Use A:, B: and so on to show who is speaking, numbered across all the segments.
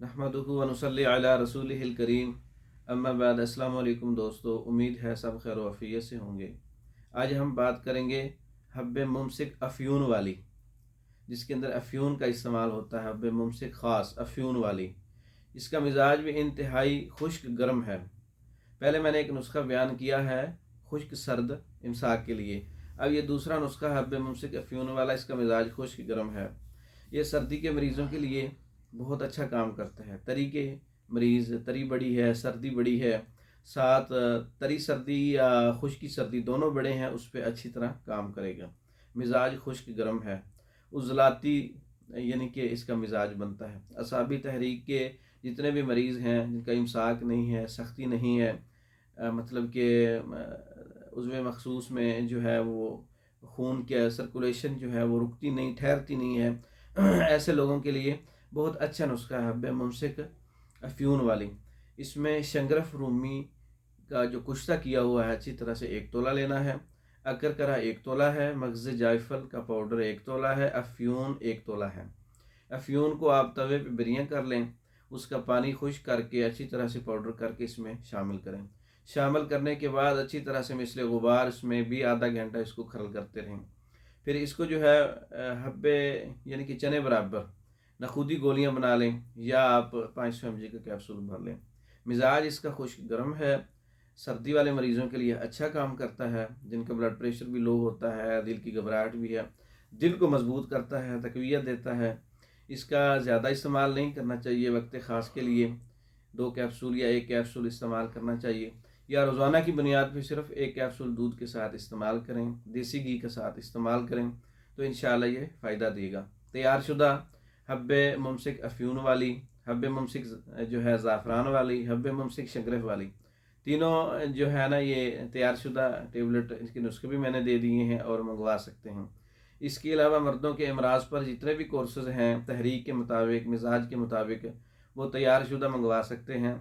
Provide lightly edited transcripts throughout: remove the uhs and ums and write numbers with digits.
A: नहमदुहु व नुसल्ली अला रसूलिहिल करीम अम्मा बाद। अस्सलाम वालेकुम दोस्तों, उम्मीद है सब खैर वफ़ियत से होंगे। आज हम बात करेंगे हब्बे मुमसिक अफ्यून वाली, जिसके अंदर अफ्यून का इस्तेमाल होता है। हब्बे मुमसिक ख़ास अफ्यून वाली, इसका मिजाज भी इंतहाई खुश्क गर्म है। पहले मैंने एक नुस्खा बयान किया है खुश्क सर्द इमसाक के लिए। अब ये दूसरा नुस्खा हब्बे मुमसिक अफ्यून वाला, इसका मिजाज खुश्क गर्म है। ये सर्दी के मरीज़ों के लिए बहुत अच्छा काम करता है। तरी के मरीज़, तरी बड़ी है, सर्दी बड़ी है, साथ तरी सर्दी या खुश्की सर्दी दोनों बड़े हैं, उस पर अच्छी तरह काम करेगा। मिजाज खुश्क गर्म है, उज़लाती यानी कि इसका मिजाज बनता है। असाबी तहरीक के जितने भी मरीज़ हैं जिनका इमसाक नहीं है, सख्ती नहीं है, मतलब कि उज़्व मखसूस में जो है वो खून के सर्कुलेशन जो है वो रुकती नहीं, ठहरती नहीं है, ऐसे लोगों के लिए बहुत अच्छा नुस्खा है हब्बे मुमसिक अफ्यून वाली। इसमें शंगरफ रूमी का जो कुश्ता किया हुआ है अच्छी तरह से 1 तोला लेना है। अकरकरा 1 तोला है। मगज़ जायफल का पाउडर 1 तोला है। अफ्यून 1 तोला है। अफ्यून को आप तवे पे बिरियां कर लें, उसका पानी खुश्क करके अच्छी तरह से पाउडर करके इसमें शामिल करें। शामिल करने के बाद अच्छी तरह से मिसले गुबार इसमें भी आधा घंटा इसको खरल करते रहें। फिर इसको जो है हब्बे यानी कि चने बराबर नखूदी गोलियां बना लें, या आप 500 mg का कैप्सूल भर लें। मिजाज इसका खुश्क गर्म है, सर्दी वाले मरीज़ों के लिए अच्छा काम करता है। जिनका ब्लड प्रेशर भी लो होता है, दिल की घबराहट भी है, दिल को मजबूत करता है, तकवीत देता है। इसका ज़्यादा इस्तेमाल नहीं करना चाहिए। वक्त ख़ास के लिए 2 कैप्सूल या 1 कैप्सूल इस्तेमाल करना चाहिए, या रोज़ाना की बुनियाद पर सिर्फ 1 कैप्सूल दूध के साथ इस्तेमाल करें, देसी घी के साथ इस्तेमाल करें, तो इंशाल्लाह ये फ़ायदा देगा। तैयार शुदा हब्बे मुमसिक अफ्यून वाली, हब्बे मुमसिक जो है ज़ाफ़रान वाली, हब्बे मुमसिक शगरफ वाली, तीनों जो है ना ये तैयार शुदा टेबलेट, इसके नुस्खे भी मैंने दे दिए हैं और मंगवा सकते हैं। इसके अलावा मर्दों के अमराज पर जितने भी कोर्सेज़ हैं तहरीक के मुताबिक, मिजाज के मुताबिक, वो तैयार शुदा मंगवा सकते हैं।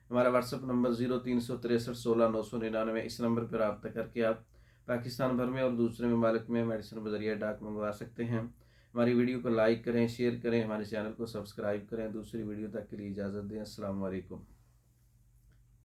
A: हमारा व्हाट्सअप नंबर 036316 999, इस नंबर पर रब्ता करके आप पाकिस्तान भर में और दूसरे ममालिक में मेडिसिन बज़रिया डाक मंगवा सकते हैं। हमारी वीडियो को लाइक करें, शेयर करें, हमारे चैनल को सब्सक्राइब करें। दूसरी वीडियो तक के लिए इजाज़त दें। अस्सलाम वालेकुम।